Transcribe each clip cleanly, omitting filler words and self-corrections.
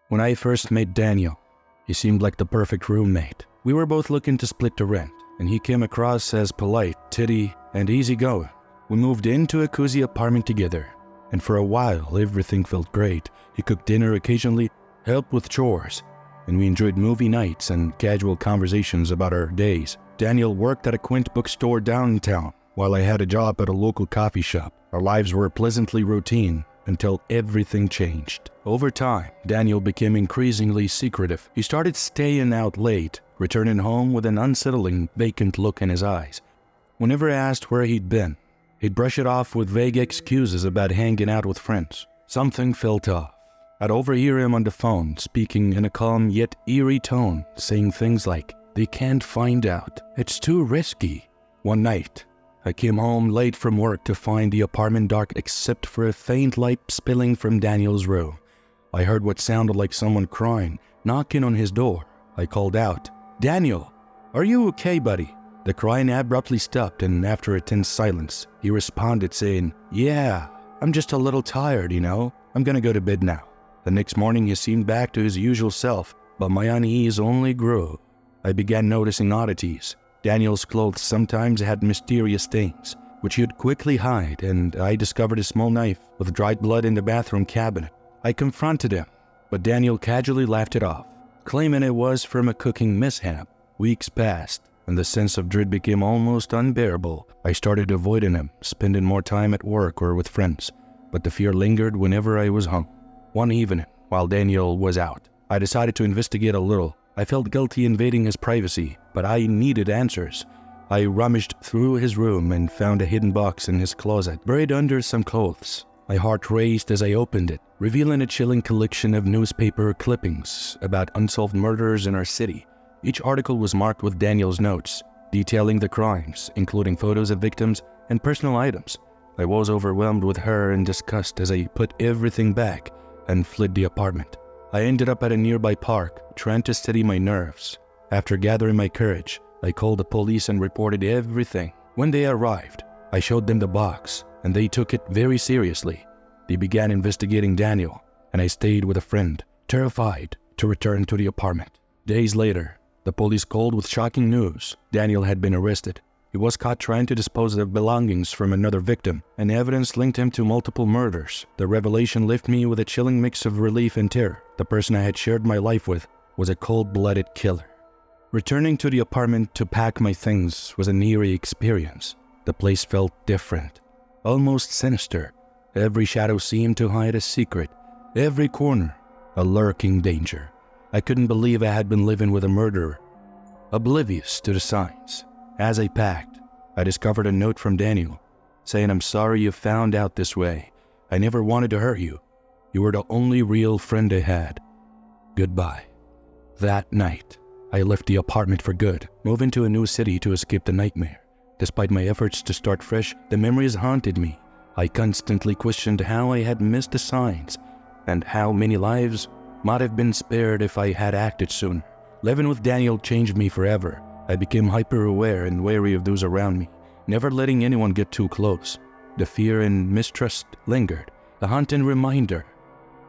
When I first met Daniel, he seemed like the perfect roommate. We were both looking to split the rent, and he came across as polite, titty, and easygoing. We moved into a cozy apartment together, and for a while everything felt great. He cooked dinner occasionally, helped with chores, and we enjoyed movie nights and casual conversations about our days. Daniel worked at a quaint bookstore downtown, while I had a job at a local coffee shop. Our lives were pleasantly routine until everything changed. Over time, Daniel became increasingly secretive. He started staying out late, returning home with an unsettling, vacant look in his eyes. Whenever I asked where he'd been, he'd brush it off with vague excuses about hanging out with friends. Something felt off. I'd overhear him on the phone, speaking in a calm yet eerie tone, saying things like, "They can't find out. It's too risky." One night, I came home late from work to find the apartment dark except for a faint light spilling from Daniel's room. I heard what sounded like someone crying, knocking on his door. I called out, "Daniel, are you okay, buddy?" The crying abruptly stopped, and after a tense silence, he responded saying, "Yeah, I'm just a little tired, I'm gonna go to bed now." The next morning he seemed back to his usual self, but my unease only grew. I began noticing oddities. Daniel's clothes sometimes had mysterious stains, which he'd quickly hide, and I discovered a small knife with dried blood in the bathroom cabinet. I confronted him, but Daniel casually laughed it off, claiming it was from a cooking mishap. Weeks passed, and the sense of dread became almost unbearable. I started avoiding him, spending more time at work or with friends, but the fear lingered whenever I was home. One evening, while Daniel was out, I decided to investigate a little. I felt guilty invading his privacy, but I needed answers. I rummaged through his room and found a hidden box in his closet, buried under some clothes. My heart raced as I opened it, revealing a chilling collection of newspaper clippings about unsolved murders in our city. Each article was marked with Daniel's notes, detailing the crimes, including photos of victims and personal items. I was overwhelmed with horror and disgust as I put everything back and fled the apartment. I ended up at a nearby park, trying to steady my nerves. After gathering my courage, I called the police and reported everything. When they arrived, I showed them the box, and they took it very seriously. They began investigating Daniel, and I stayed with a friend, terrified to return to the apartment. Days later, the police called with shocking news. Daniel had been arrested. He was caught trying to dispose of belongings from another victim, and evidence linked him to multiple murders. The revelation left me with a chilling mix of relief and terror. The person I had shared my life with was a cold-blooded killer. Returning to the apartment to pack my things was an eerie experience. The place felt different, almost sinister. Every shadow seemed to hide a secret, every corner a lurking danger. I couldn't believe I had been living with a murderer, oblivious to the signs. As I packed, I discovered a note from Daniel, saying, "I'm sorry you found out this way. I never wanted to hurt you. You were the only real friend I had. Goodbye." That night, I left the apartment for good, moving to a new city to escape the nightmare. Despite my efforts to start fresh, the memories haunted me. I constantly questioned how I had missed the signs, and how many lives might have been spared if I had acted sooner. Living with Daniel changed me forever. I became hyper-aware and wary of those around me, never letting anyone get too close. The fear and mistrust lingered, a haunting reminder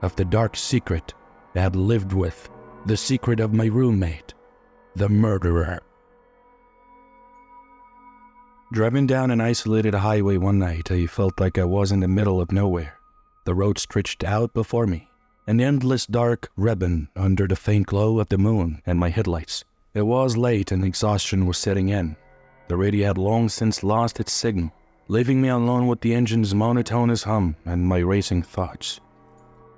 of the dark secret I had lived with, the secret of my roommate, the murderer. Driving down an isolated highway one night, I felt like I was in the middle of nowhere. The road stretched out before me, an endless dark ribbon under the faint glow of the moon and my headlights. It was late and exhaustion was setting in. The radio had long since lost its signal, leaving me alone with the engine's monotonous hum and my racing thoughts.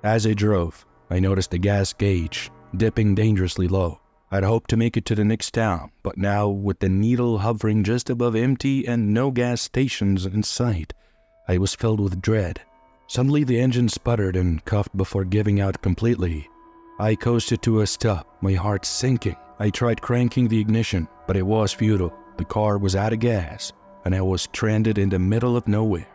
As I drove, I noticed the gas gauge dipping dangerously low. I'd hoped to make it to the next town, but now, with the needle hovering just above empty and no gas stations in sight, I was filled with dread. Suddenly the engine sputtered and coughed before giving out completely. I coasted to a stop, my heart sinking. I tried cranking the ignition, but it was futile. The car was out of gas, and I was stranded in the middle of nowhere.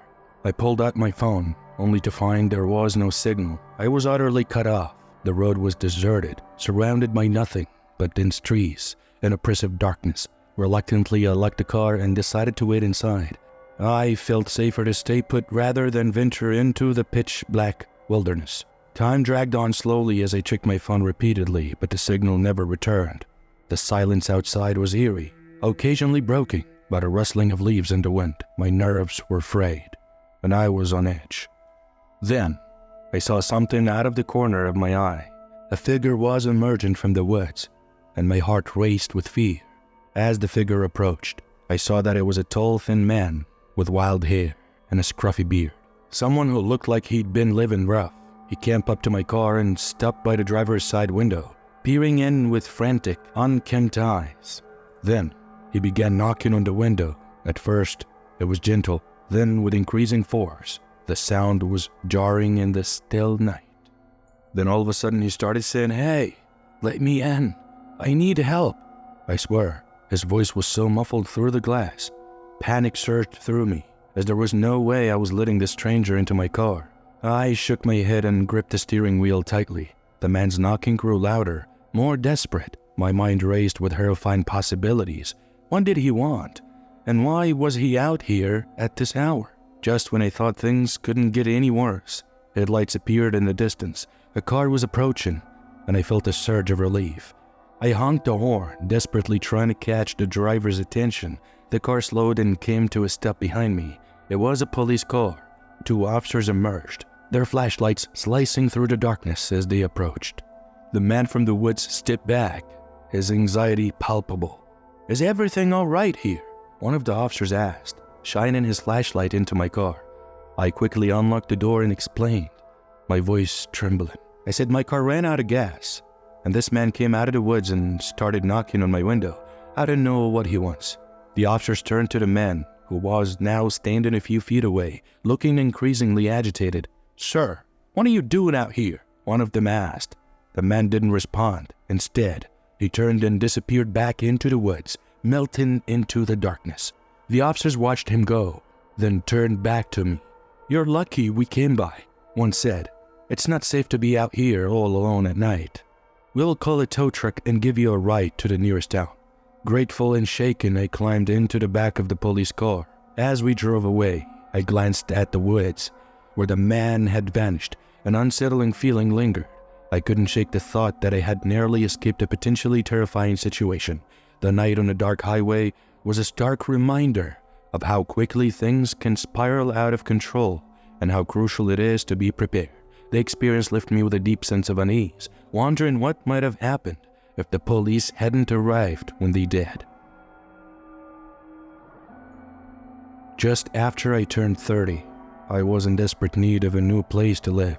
I pulled out my phone, only to find there was no signal. I was utterly cut off. The road was deserted, surrounded by nothing but dense trees and oppressive darkness. Reluctantly, I locked the car and decided to wait inside. I felt safer to stay put rather than venture into the pitch-black wilderness. Time dragged on slowly as I checked my phone repeatedly, but the signal never returned. The silence outside was eerie, occasionally broken by the rustling of leaves in the wind. My nerves were frayed, and I was on edge. Then, I saw something out of the corner of my eye. A figure was emerging from the woods, and my heart raced with fear. As the figure approached, I saw that it was a tall, thin man with wild hair and a scruffy beard. Someone who looked like he'd been living rough. He came up to my car and stopped by the driver's side window, peering in with frantic, unkempt eyes. Then, he began knocking on the window. At first, it was gentle, then with increasing force. The sound was jarring in the still night. Then all of a sudden he started saying, "Hey, let me in. I need help." I swear, his voice was so muffled through the glass. Panic surged through me, as there was no way I was letting this stranger into my car. I shook my head and gripped the steering wheel tightly. The man's knocking grew louder, more desperate. My mind raced with horrifying possibilities. What did he want? And why was he out here at this hour? Just when I thought things couldn't get any worse, headlights appeared in the distance. A car was approaching, and I felt a surge of relief. I honked the horn, desperately trying to catch the driver's attention. The car slowed and came to a stop behind me. It was a police car. 2 officers emerged, their flashlights slicing through the darkness as they approached. The man from the woods stepped back, his anxiety palpable. "Is everything all right here?" one of the officers asked, shining his flashlight into my car. I quickly unlocked the door and explained, my voice trembling. I said my car ran out of gas, and this man came out of the woods and started knocking on my window. I didn't know what he wants. The officers turned to the man, who was now standing a few feet away, looking increasingly agitated. "Sir, what are you doing out here?" one of them asked. The man didn't respond. Instead, he turned and disappeared back into the woods, melting into the darkness. The officers watched him go, then turned back to me. "You're lucky we came by," one said. "It's not safe to be out here all alone at night. We'll call a tow truck and give you a ride to the nearest town." Grateful and shaken, I climbed into the back of the police car. As we drove away, I glanced at the woods, where the man had vanished. An unsettling feeling lingered. I couldn't shake the thought that I had narrowly escaped a potentially terrifying situation. The night on a dark highway was a stark reminder of how quickly things can spiral out of control and how crucial it is to be prepared. The experience left me with a deep sense of unease, wondering what might have happened if the police hadn't arrived when they did. Just after I turned 30, I was in desperate need of a new place to live.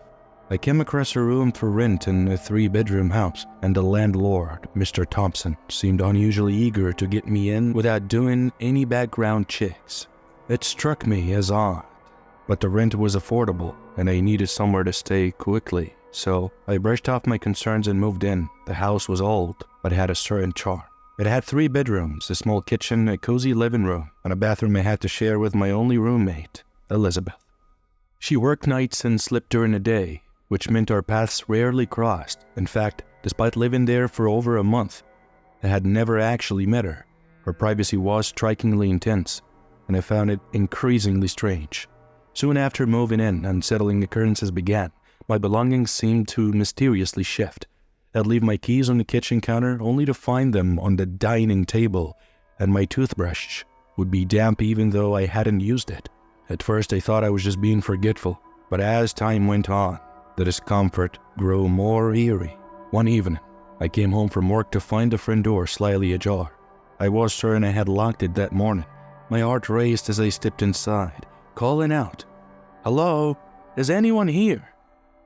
I came across a room for rent in a 3-bedroom house, and the landlord, Mr. Thompson, seemed unusually eager to get me in without doing any background checks. It struck me as odd, but the rent was affordable, and I needed somewhere to stay quickly, so I brushed off my concerns and moved in. The house was old, but had a certain charm. It had 3 bedrooms, a small kitchen, a cozy living room, and a bathroom I had to share with my only roommate, Elizabeth. She worked nights and slept during the day, which meant our paths rarely crossed. In fact, despite living there for over a month, I had never actually met her. Her privacy was strikingly intense, and I found it increasingly strange. Soon after moving in, unsettling occurrences began. My belongings seemed to mysteriously shift. I'd leave my keys on the kitchen counter only to find them on the dining table, and my toothbrush would be damp even though I hadn't used it. At first I thought I was just being forgetful, but as time went on, the discomfort grew more eerie. One evening, I came home from work to find the front door slightly ajar. I was certain I had locked it that morning. My heart raced as I stepped inside, calling out, "Hello, is anyone here?"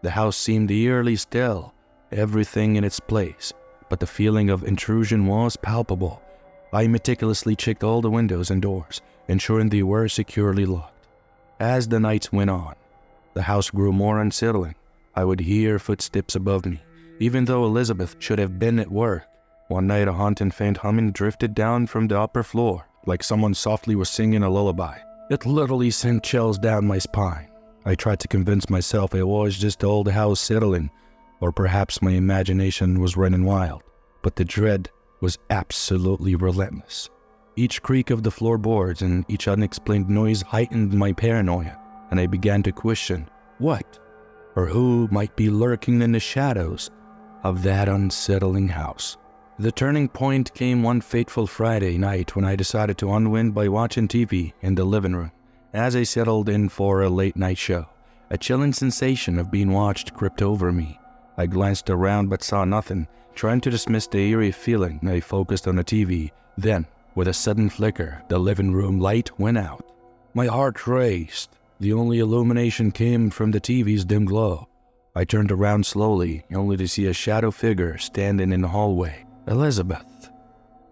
The house seemed eerily still, everything in its place, but the feeling of intrusion was palpable. I meticulously checked all the windows and doors, ensuring they were securely locked. As the nights went on, the house grew more unsettling. I would hear footsteps above me, even though Elizabeth should have been at work. One night a haunting faint humming drifted down from the upper floor, like someone softly was singing a lullaby. It literally sent chills down my spine. I tried to convince myself it was just the old house settling, or perhaps my imagination was running wild. But the dread was absolutely relentless. Each creak of the floorboards and each unexplained noise heightened my paranoia, and I began to question, what or who might be lurking in the shadows of that unsettling house. The turning point came one fateful Friday night when I decided to unwind by watching TV in the living room. As I settled in for a late-night show, a chilling sensation of being watched crept over me. I glanced around but saw nothing. Trying to dismiss the eerie feeling, I focused on the TV. Then, with a sudden flicker, the living room light went out. My heart raced. The only illumination came from the TV's dim glow. I turned around slowly, only to see a shadow figure standing in the hallway. Elizabeth.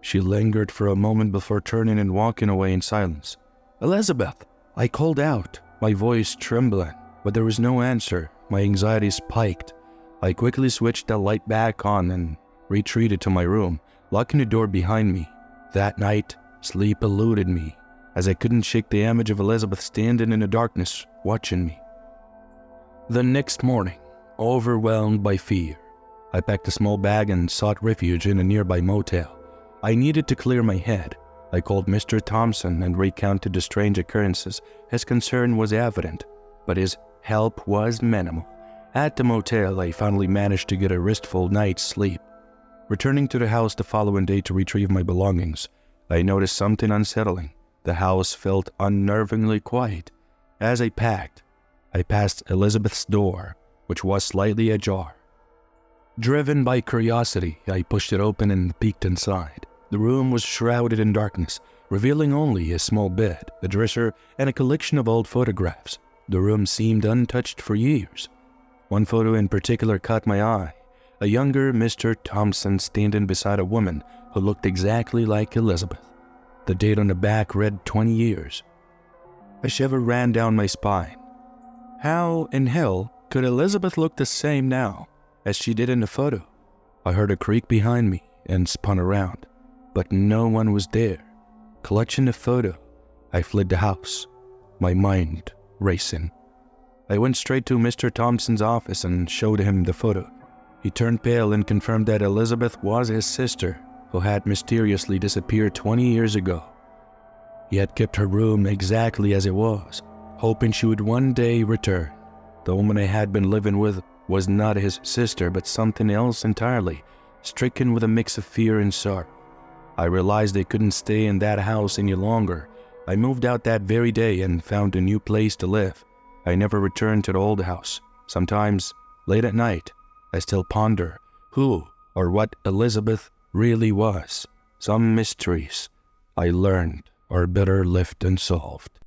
She lingered for a moment before turning and walking away in silence. Elizabeth! I called out, my voice trembling, but there was no answer. My anxiety spiked. I quickly switched the light back on and retreated to my room, locking the door behind me. That night, sleep eluded me, as I couldn't shake the image of Elizabeth standing in the darkness, watching me. The next morning, overwhelmed by fear, I packed a small bag and sought refuge in a nearby motel. I needed to clear my head. I called Mr. Thompson and recounted the strange occurrences. His concern was evident, but his help was minimal. At the motel, I finally managed to get a restful night's sleep. Returning to the house the following day to retrieve my belongings, I noticed something unsettling. The house felt unnervingly quiet. As I packed, I passed Elizabeth's door, which was slightly ajar. Driven by curiosity, I pushed it open and peeked inside. The room was shrouded in darkness, revealing only a small bed, a dresser, and a collection of old photographs. The room seemed untouched for years. One photo in particular caught my eye. A younger Mr. Thompson standing beside a woman who looked exactly like Elizabeth. The date on the back read 20 years. A shiver ran down my spine. How in hell could Elizabeth look the same now as she did in the photo? I heard a creak behind me and spun around, but no one was there. Clutching the photo, I fled the house, my mind racing. I went straight to Mr. Thompson's office and showed him the photo. He turned pale and confirmed that Elizabeth was his sister, who had mysteriously disappeared 20 years ago. He had kept her room exactly as it was, hoping she would one day return. The woman I had been living with was not his sister, but something else entirely, stricken with a mix of fear and sorrow. I realized I couldn't stay in that house any longer. I moved out that very day and found a new place to live. I never returned to the old house. Sometimes, late at night, I still ponder who or what Elizabeth really was. Some mysteries I learned are better left unsolved.